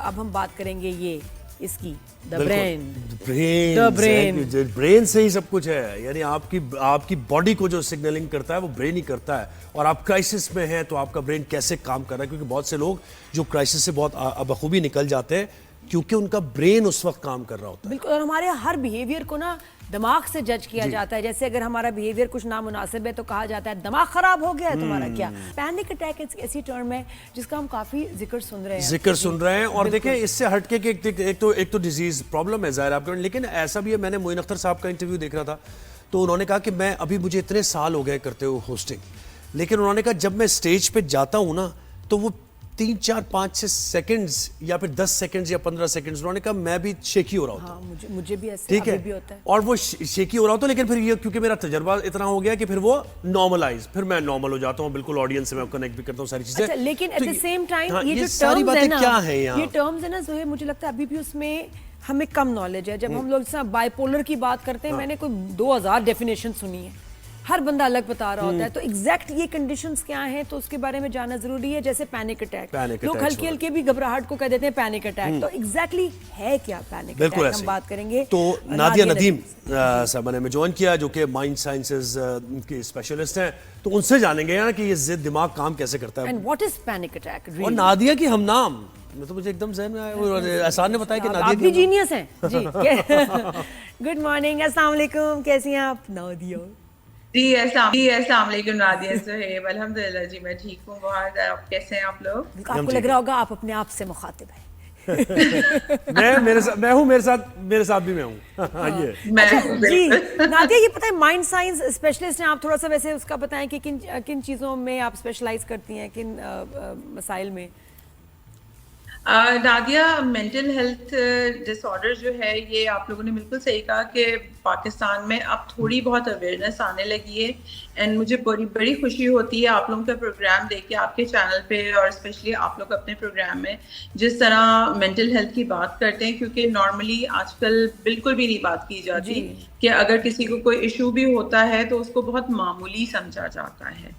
अब हम बात करेंगे ये इसकी द ब्रेन से ही सब कुछ है। यानी आपकी बॉडी को जो सिग्नलिंग करता है वो ब्रेन ही करता है। और आप क्राइसिस में हैं तो आपका ब्रेन कैसे काम कर रहा है, क्योंकि बहुत से लोग जो क्राइसिस से बहुत बखूबी निकल जाते हैं क्योंकि उनका ब्रेन उस वक्त काम कर रहा होता है। बिल्कुल। और हमारे हर बिहेवियर को ना दिमाग से जज किया जाता है। जैसे अगर हमारा बिहेवियर कुछ नामुनासिब है तो कहा जाता है दिमाग खराब हो गया है तुम्हारा क्या। पैनिक अटैक एक ऐसी टर्म है जिसका हम काफी जिक्र सुन रहे हैं और देखें इससे हटके कि एक तो डिजीज प्रॉब्लम है जाहिर आपके, लेकिन ऐसा भी है। मैंने मोइन अख्तर साहब का इंटरव्यू देख रहा था तो उन्होंने कहा कि मैं अभी मुझे इतने साल हो गए करते हुए होस्टिंग, लेकिन उन्होंने कहा जब मैं स्टेज पे जाता हूं ना तो वो 3, 4, 5, 6 सेकंड्स या फिर 10 सेकंड्स या 15 सेकंड्स, उन्होंने कहा मैं भी शेकी हो रहा होता हूं। हाँ, मुझे भी ऐसे ठीक है भी होता है। और वो शेकी हो रहा होता है, लेकिन फिर ये क्योंकि मेरा तजर्बा इतना हो गया कि फिर वो नॉर्मलाइज, फिर मैं नॉर्मल हो जाता हूं, बिल्कुल ऑडियंस से मैं कनेक्ट भी करता हूं सारी चीजें। अच्छा, लेकिन एट द सेम टाइम हाँ, ये जो सारी टर्म्स है बातें ना, क्या है यहाँ, ये टर्म्स है ना जो है, मुझे लगता है अभी भी उसमें हमें कम नॉलेज है। जब हम लोग बाइपोलर की बात करते हैं, मैंने कोई 2000 डेफिनेशन सुनी है, हर बंदा अलग बता रहा होता है। तो एग्जैक्ट ये कंडीशंस क्या हैं तो उसके बारे में जानना जरूरी है। जैसे पैनिक अटैक, लोग हल्के हल्के भी घबराहट को कह देते हैं पैनिक अटैक, तो एग्जैक्टली है क्या पैनिक अटैक, हम बात करेंगे। तो नादिया नदीम साहब ने हमें ज्वाइन किया जो कि माइंड साइंसेज की स्पेशलिस्ट हैं, तो उनसे जानेंगे यार कि ये दिमाग काम कैसे करता है and what is panic attack. और नादिया की हम नाम तो मुझे एकदम ज़हन में आया, और एहसान ने बताया कि नादिया आप भी जीनियस हैं जी। गुड मॉर्निंग, अस्सलाम वालेकुम, कैसी हैं आप नादिया? जी अस्सलाम वालेकुम नादिया सुहेब, अल्हम्दुलिल्लाह जी मैं ठीक हूँ बहुत। आप कैसे हैं आप लोग? आपको लग रहा होगा आप अपने आप से मुखातिब हैं। मैं हूँ, मेरे साथ भी मैं हूँ। अच्छा जी नादिया, ये पता है माइंड साइंस स्पेशलिस्ट हैं आप, थोड़ा सा वैसे उसका बताएं कि किन चीज़ों में आप स्पेशलाइज करती हैं, किन मसाइल में? नादिया, मेंटल हेल्थ डिसऑर्डर जो है ये आप लोगों ने बिल्कुल सही कहा कि पाकिस्तान में अब थोड़ी बहुत अवेयरनेस आने लगी है। एंड मुझे बड़ी खुशी होती है आप लोगों का प्रोग्राम देख के, आपके चैनल पे, और स्पेशली आप लोग अपने प्रोग्राम में जिस तरह मेंटल हेल्थ की बात करते हैं, क्योंकि नॉर्मली आजकल बिल्कुल भी नहीं बात की जाती कि अगर किसी को कोई इशू भी होता है तो उसको बहुत मामूली समझा जाता है।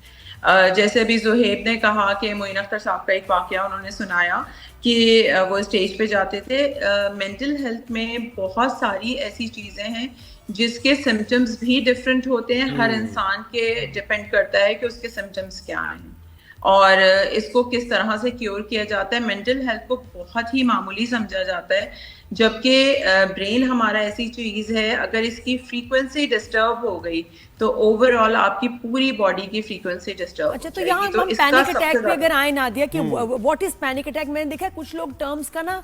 जैसे अभी ज़ुहैब ने कहा कि मोइन अख्तर साहब का एक वाकया उन्होंने सुनाया कि वो स्टेज पे जाते थे। मेंटल हेल्थ में बहुत सारी ऐसी चीज़ें हैं जिसके सिम्टम्स भी डिफरेंट होते हैं। हर इंसान के डिपेंड करता है कि उसके सिम्टम्स क्या हैं और इसको किस तरह से क्योर किया जाता है। मेंटल हेल्थ को बहुत ही मामूली समझा जाता है, जबकि ब्रेन हमारा ऐसी चीज़ है, अगर इसकी फ्रीक्वेंसी डिस्टर्ब हो गई तो ओवरऑल आपकी पूरी बॉडी की फ्रीक्वेंसी डिस्टर्ब। अच्छा, तो यहाँ हम पैनिक अटैक पे अगर आए नादिया कि व्हाट इज पैनिक अटैक, मैंने देखा है कुछ लोग टर्म्स का ना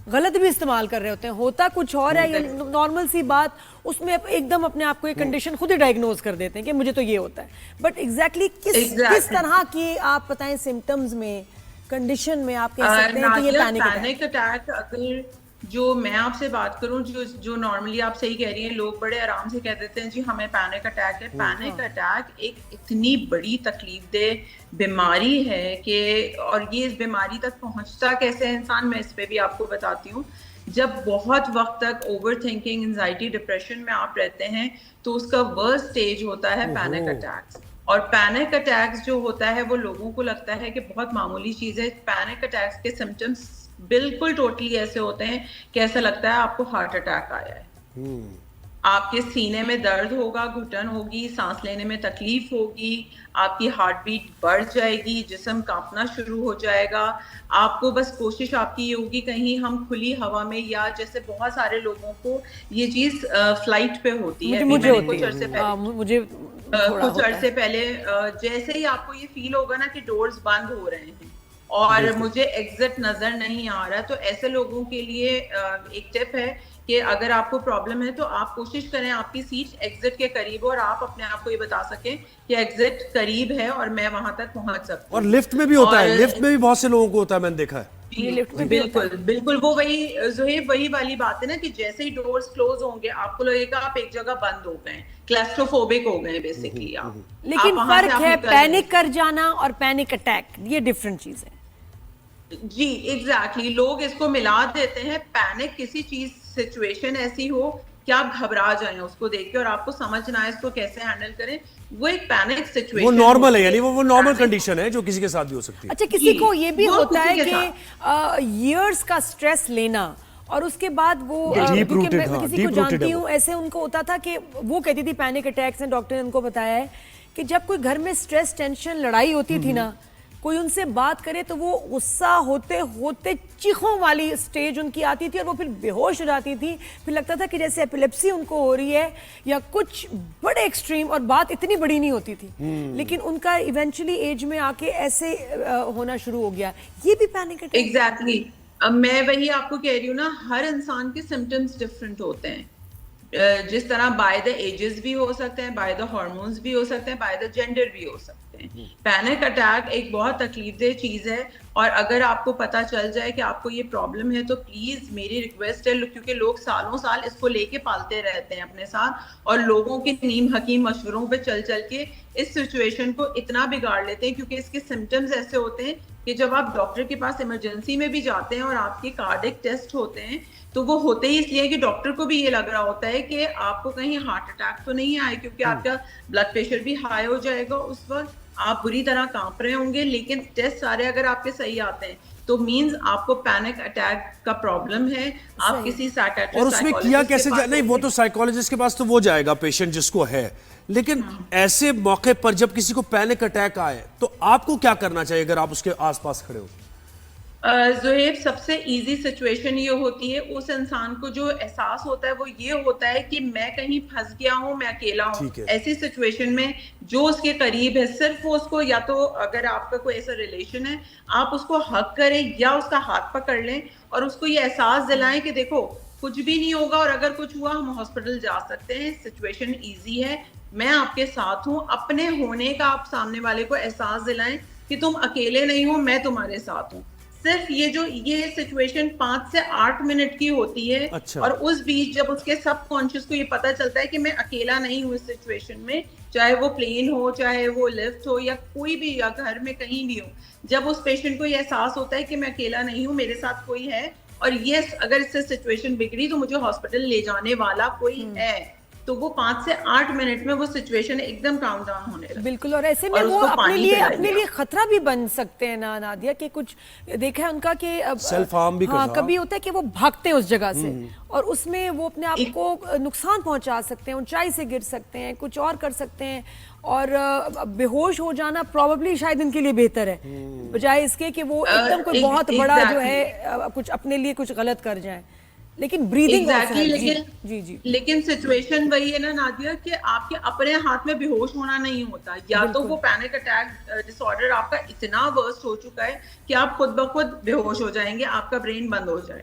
गलत भी इस्तेमाल कर रहे होते हैं। होता कुछ और है, ये नॉर्मल सी बात, उसमें एकदम अपने आप को एक कंडीशन खुद ही डायग्नोज कर देते हैं कि मुझे तो ये होता है। बट एग्जैक्टली किस तरह की आप बताएं सिम्टम्स में, कंडीशन में आप कह सकते हैं कि ये पैनिक अटैक। अगर जो मैं आपसे बात करूं, जो नॉर्मली आप सही कह रही हैं, लोग बड़े आराम से कह देते हैं जी हमें पैनिक अटैक है। पैनिक अटैक एक इतनी बड़ी तकलीफदेह बीमारी है कि, और ये इस बीमारी तक पहुंचता कैसे है इंसान, मैं इस पे भी आपको बताती हूँ। जब बहुत वक्त तक ओवर थिंकिंग, एंजाइटी, डिप्रेशन में आप रहते हैं तो उसका वर्स्ट स्टेज होता है पैनिक अटैक्स। और पैनिक अटैक्स जो होता है वो लोगों को लगता है कि बहुत मामूली चीज़ है। पैनिक अटैक्स के सिम्टम्स बिल्कुल टोटली ऐसे होते हैं कि ऐसा लगता है आपको हार्ट अटैक आया है। आपके सीने में दर्द होगा, घुटन होगी, सांस लेने में तकलीफ होगी, आपकी हार्ट बीट बढ़ जाएगी, जिस्म कांपना शुरू हो जाएगा। आपको बस कोशिश आपकी ये होगी कहीं हम खुली हवा में, या जैसे बहुत सारे लोगों को ये चीज फ्लाइट पे होती है, कुछ अरसे पहले जैसे ही आपको ये फील होगा ना कि डोर्स बंद हो रहे हैं और मुझे एग्जिट नजर नहीं आ रहा, तो ऐसे लोगों के लिए एक टिप है कि अगर आपको प्रॉब्लम है तो आप कोशिश करें आपकी सीट एग्जिट के करीब हो और आप अपने आप को ये बता सकें कि एग्जिट करीब है और मैं वहां तक पहुंच सकती हूँ। और लिफ्ट में भी होता है, लिफ्ट में भी बहुत से लोगों को होता है, मैंने देखा है। बिल्कुल वो वही वाली बात है ना कि जैसे ही डोर्स क्लोज होंगे आपको लगेगा आप एक जगह बंद हो गए, क्लैस्ट्रोफोबिक हो गए बेसिकली आप। लेकिन फर्क है पैनिक कर जाना और पैनिक अटैक, ये डिफरेंट चीज है जी। एग्जैक्टली लोग इसको मिला देते हैं। पैनिक किसी चीज सिचुएशन ऐसी हो कि आप घबरा जाएं उसको देख के और आपको समझ ना आए इसको कैसे हैंडल करें, वो एक पैनिक सिचुएशन वो नॉर्मल है, यानी वो नॉर्मल कंडीशन है जो किसी के साथ भी हो सकती है। अच्छा, किसी को ये भी वो होता है किसी के कि इयर्स का स्ट्रेस लेना और उसके बाद वो Deep क्योंकि rooted, मैं हाँ, किसी deep को rooted जानती है वो। हूँ, ऐसे उनको होता था कि वो कहती थी पैनिक अटैक्स हैं, डॉक्टर ने उनको बताया है कि जब कोई घर में स्ट्रेस, टेंशन, लड़ाई होती थी ना, कोई उनसे बात करे तो वो गुस्सा होते होते चीखों वाली स्टेज उनकी आती थी और वो फिर बेहोश हो जाती थी, फिर लगता था कि जैसे एपिलेप्सी उनको हो रही है या कुछ बड़े एक्सट्रीम, और बात इतनी बड़ी नहीं होती थी, लेकिन उनका इवेंचुअली एज में आके ऐसे होना शुरू हो गया। ये भी पैनिक अटैक। एग्जैक्टली अब मैं वही आपको कह रही हूँ ना, हर इंसान के सिम्टम्स डिफरेंट होते हैं। जिस तरह बाय द एजेस भी हो सकते हैं, बाय द हार्मोन्स भी हो सकते हैं, बाय द जेंडर भी हो सकते हैं। पैनिक अटैक एक बहुत तकलीफदेह चीज है, और अगर आपको पता चल जाए कि आपको ये प्रॉब्लम है तो प्लीज मेरी रिक्वेस्ट है, क्योंकि लोग सालों साल इसको लेके पालते रहते हैं अपने साथ, और लोगों के नीम हकीम मशवरों पे चल चल के इस सिचुएशन को इतना बिगाड़ लेते हैं, क्योंकि इसके सिम्टम्स ऐसे होते हैं कि जब आप डॉक्टर के पास इमरजेंसी में भी जाते हैं और आपके कार्डिक टेस्ट होते हैं, तो वो होते ही इसलिए कि डॉक्टर को भी ये लग रहा होता है कि आपको कहीं हार्ट अटैक तो नहीं आए, क्योंकि आपका ब्लड प्रेशर भी हाई हो जाएगा उस वक्त, आप बुरी तरह कांप रहे होंगे, लेकिन टेस्ट सारे अगर आपके सही आते हैं तो मींस आपको पैनिक अटैक का प्रॉब्लम है। आप किसी साइकियाट्रिस्ट, और उसमें किया कैसे नहीं, वो तो साइकोलॉजिस्ट के पास तो वो जाएगा पेशेंट जिसको है, लेकिन ऐसे मौके पर जब किसी को पैनिक अटैक आए तो आपको क्या करना चाहिए अगर आप उसके आसपास खड़े हो? ज़ुहैब, सबसे इजी सिचुएशन ये होती है, उस इंसान को जो एहसास होता है वो ये होता है कि मैं कहीं फंस गया हूँ, मैं अकेला हूँ। ऐसी सिचुएशन में जो उसके करीब है, सिर्फ वो उसको, या तो अगर आपका कोई ऐसा रिलेशन है, आप उसको हक करें या उसका हाथ पकड़ लें और उसको ये एहसास दिलाएं कि देखो कुछ भी नहीं होगा, और अगर कुछ हुआ हम हॉस्पिटल जा सकते हैं, सिचुएशन ईजी है, मैं आपके साथ हूँ। अपने होने का आप सामने वाले को एहसास दिलाएं कि तुम अकेले नहीं हो, मैं तुम्हारे साथ हूँ। सिर्फ ये सिचुएशन 5 से 8 मिनट की होती है। अच्छा। और उस बीच जब उसके सबकॉन्शियस को ये पता चलता है कि मैं अकेला नहीं हूँ इस सिचुएशन में, चाहे वो प्लेन हो, चाहे वो लिफ्ट हो, या कोई भी, या घर में कहीं भी हो, जब उस पेशेंट को ये एहसास होता है कि मैं अकेला नहीं हूँ, मेरे साथ कोई है, और ये अगर इससे सिचुएशन बिगड़ी तो मुझे हॉस्पिटल ले जाने वाला कोई है, तो वो 5 से 8 मिनट में वो सिचुएशन एकदम काउंट डाउन होने लगती है। बिल्कुल, और ऐसे में और वो उसको अपने पानी लिए खतरा भी बन सकते हैं ना नादिया, कि कुछ देखा है उनका कि सेल्फ हार्म भी हाँ, करना। कभी होता है कि वो भागते हैं उस जगह से और उसमें वो अपने आप को नुकसान पहुंचा सकते हैं, ऊंचाई से गिर सकते हैं, कुछ और कर सकते हैं, और बेहोश हो जाना प्रोबेबली शायद इनके लिए बेहतर है, बजाय इसके कि वो एकदम कोई बहुत बड़ा जो है कुछ अपने लिए कुछ गलत कर जाए। लेकिन ब्रीदिंग लेकिन सिचुएशन वही है ना नादिया, कि आपके अपने हाथ में बेहोश होना नहीं होता, या तो वो पैनिक अटैक डिसऑर्डर आपका इतना वर्स्ट हो चुका है कि आप खुद ब खुद बेहोश हो जाएंगे, आपका ब्रेन बंद हो जाए,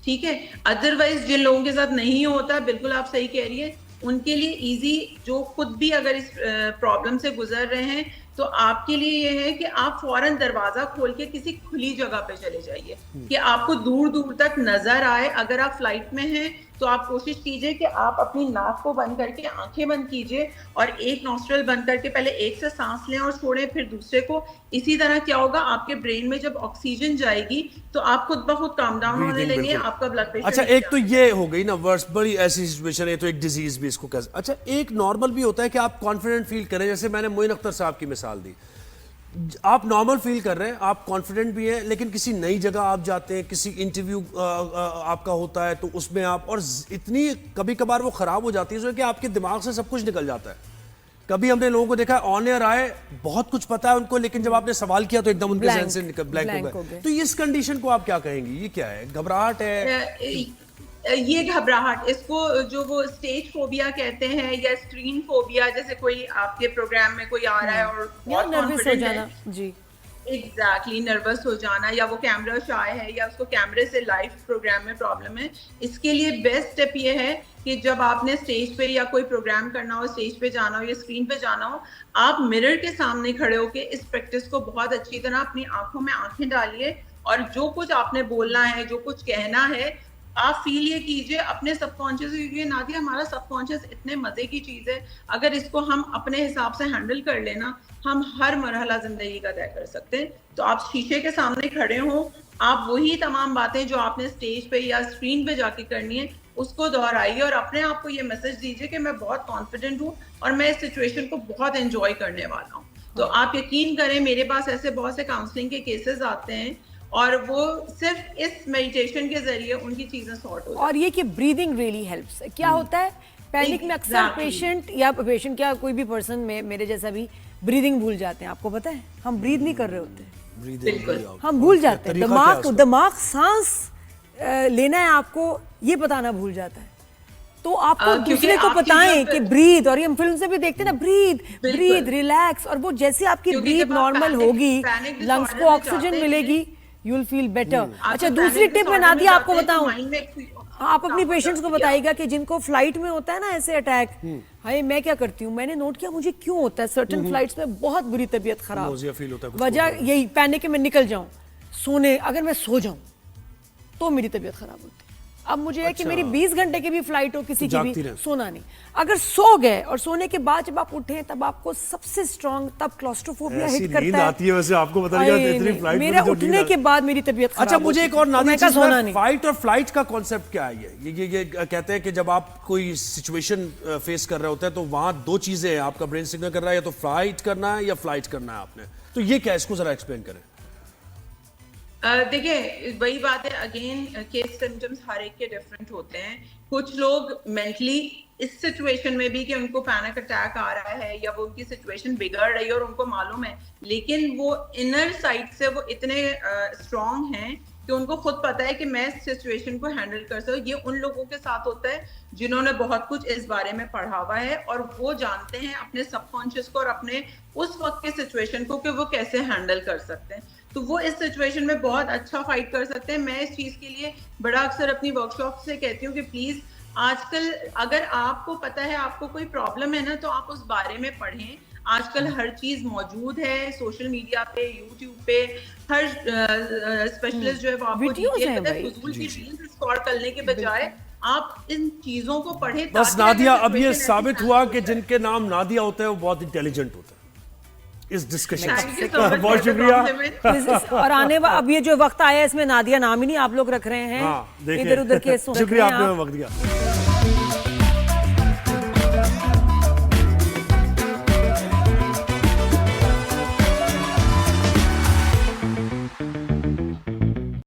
ठीक है। अदरवाइज जिन लोगों के साथ नहीं होता, बिल्कुल आप सही कह रही है, उनके लिए इजी, जो खुद भी अगर इस प्रॉब्लम से गुजर रहे हैं, तो आपके लिए ये है कि आप फौरन दरवाजा खोल के किसी खुली जगह पे चले जाइए कि आपको दूर दूर तक नजर आए। अगर आप फ्लाइट में हैं तो आप कोशिश कीजिए कि आप अपनी नाक को बंद करके आंखें बंद कीजिए और एक नॉस्ट्रल बंद करके पहले एक से सांस लें और छोड़ें, फिर दूसरे को। इसी तरह क्या होगा, आपके ब्रेन में जब ऑक्सीजन जाएगी तो आप खुद ब खुद काम डाउन होने लगे, आपका ब्लड प्रेशर। अच्छा, एक तो ये हो गई ना वर्स्ट, बड़ी ऐसी सिचुएशन है, तो एक डिजीज भी इसको कैसे। अच्छा, एक नॉर्मल भी होता है कि आप कॉन्फिडेंट फील करें, जैसे मैंने मोइन अख्तर साहब की मिसाल दी, आप नॉर्मल फील कर रहे हैं, आप कॉन्फिडेंट भी हैं, लेकिन किसी नई जगह आप जाते हैं, किसी इंटरव्यू आपका होता है, तो उसमें आप, और इतनी कभी कभार वो खराब हो जाती है कि आपके दिमाग से सब कुछ निकल जाता है। कभी हमने लोगों को देखा ऑन एयर आए, बहुत कुछ पता है उनको, लेकिन जब आपने सवाल किया तो एकदम उनके जहन से ब्लैंक हो गए। तो इस कंडीशन को आप क्या कहेंगी, ये क्या है, घबराहट है? ये घबराहट, इसको जो वो स्टेज फोबिया कहते हैं, या स्क्रीन फोबिया, जैसे कोई आपके प्रोग्राम में कोई आ रहा है और बहुत नर्वस हो जाना, जी एग्जैक्टली नर्वस हो जाना, या वो कैमरा शाय है, या उसको कैमरे से लाइव प्रोग्राम में प्रॉब्लम है, इसके लिए बेस्ट स्टेप ये है कि जब आपने स्टेज पे या कोई प्रोग्राम करना हो, स्टेज पे जाना हो या स्क्रीन पे जाना हो, आप मिरर के सामने खड़े होके इस प्रैक्टिस को बहुत अच्छी तरह अपनी आंखों में आंखें डालिए, और जो कुछ आपने बोलना है, जो कुछ कहना है, आप फील ये कीजिए अपने सबकॉन्शियस। क्योंकि नादिया, हमारा सबकॉन्शियस इतने मजे की चीज है, अगर इसको हम अपने हिसाब से हैंडल कर लेना, हम हर मरहला जिंदगी का तय कर सकते हैं। तो आप शीशे के सामने खड़े हो, आप वही तमाम बातें जो आपने स्टेज पे या स्क्रीन पे जाके करनी है उसको दोहराइए और अपने आप को ये मैसेज दीजिए कि मैं बहुत कॉन्फिडेंट हूँ और मैं इस सिचुएशन को बहुत एंजॉय करने वाला हूँ। तो आप यकीन करें, मेरे पास ऐसे बहुत से काउंसलिंग के केसेस आते हैं और वो सिर्फ इस मेडिटेशन के जरिए उनकी चीजें सॉर्ट हो जाती हैं। और ये कि ब्रीदिंग रियली हेल्प्स। क्या होता है पैनिक में अक्सर पेशेंट या कोई भी पर्सन में मेरे जैसा भी ब्रीदिंग भूल जाते हैं। आपको पता है हम ब्रीद नहीं कर रहे होते, हम भूल जाते हैं। दिमाग सांस लेना है आपको ये बताना भूल जाता है। तो आपको दूसरे को बताएं कि ब्रीद, और ये हम फिल्म से भी देखते हैं ना, ब्रीद रिलैक्स, और वो जैसे आपकी ब्रीद नॉर्मल होगी, लंग्स को ऑक्सीजन मिलेगी, यू विल फील बेटर। अच्छा, दूसरी टिप मैं नादिया आपको बताऊं, आप अपनी पेशेंट्स को बताइएगा कि जिनको फ्लाइट में होता है ना ऐसे अटैक, हाय मैं क्या करती हूँ, मैंने नोट किया मुझे क्यों होता है सर्टेन फ्लाइट्स में बहुत बुरी तबीयत खराब, वजह यही पैनिक में निकल जाऊं सोने, अगर मैं सो जाऊं तो मेरी तबीयत खराब होती है। अब मुझे है कि मेरी 20 घंटे की भी फ्लाइट हो, किसी की भी, सोना नहीं। अगर सो गए और सोने के बाद जब आप उठे तब आपको सबसे स्ट्रांग, तब क्लॉस्ट्रोफोबिया हिट करता है। आती है वैसे आपको पता नहीं, इतनी फ्लाइट मेरा उठने के बाद मेरी तबीयत खराब। अच्छा, मुझे एक और नादिया चीज़, सोना नहीं। फाइट और फ्लाइट का कॉन्सेप्ट क्या है? ये कहते हैं कि जब आप कोई सिचुएशन फेस कर रहे होते हैं तो वहां दो चीजें हैं, आपका ब्रेन सिग्नल कर रहा है या तो फाइट करना है या फ्लाइट करना है आपने, तो ये क्या, इसको जरा एक्सप्लेन करें। देखिए वही बात है, अगेन केस सिम्टम्स हर एक के डिफरेंट होते हैं। कुछ लोग मेंटली इस सिचुएशन में भी कि उनको पैनिक अटैक आ रहा है या वो उनकी सिचुएशन बिगड़ रही है और उनको मालूम है, लेकिन वो इनर साइड से वो इतने स्ट्रांग हैं कि उनको खुद पता है कि मैं इस सिचुएशन को हैंडल कर सकूं। ये उन लोगों के साथ होता है जिन्होंने बहुत कुछ इस बारे में पढ़ा हुआ है और वो जानते हैं अपने सबकॉन्शियस को और अपने उस वक्त के सिचुएशन को कि वो कैसे हैंडल कर सकते हैं। तो वो इस सिचुएशन में बहुत अच्छा फाइट कर सकते हैं। मैं इस चीज के लिए बड़ा अक्सर अपनी वर्कशॉप से कहती हूँ कि प्लीज आजकल अगर आपको पता है आपको कोई प्रॉब्लम है ना, तो आप उस बारे में पढ़ें। आजकल हर चीज मौजूद है सोशल मीडिया पे, यूट्यूब पे, हर स्पेशलिस्ट जो है वो आपको फजूल की रील्स स्क्रॉल करने के बजाय आप इन चीजों को पढ़ें। बस नादिया, अब ये साबित हुआ कि जिनके नाम नादिया होते हैं वो बहुत इंटेलिजेंट होते हैं। इस डिस्कशन से बहुत शुक्रिया। और आने अब ये जो वक्त आया है इसमें नादिया नाम ही नहीं आप लोग रख रहे हैं, इधर उधर के शुक्रिया, आपने वक्त दिया।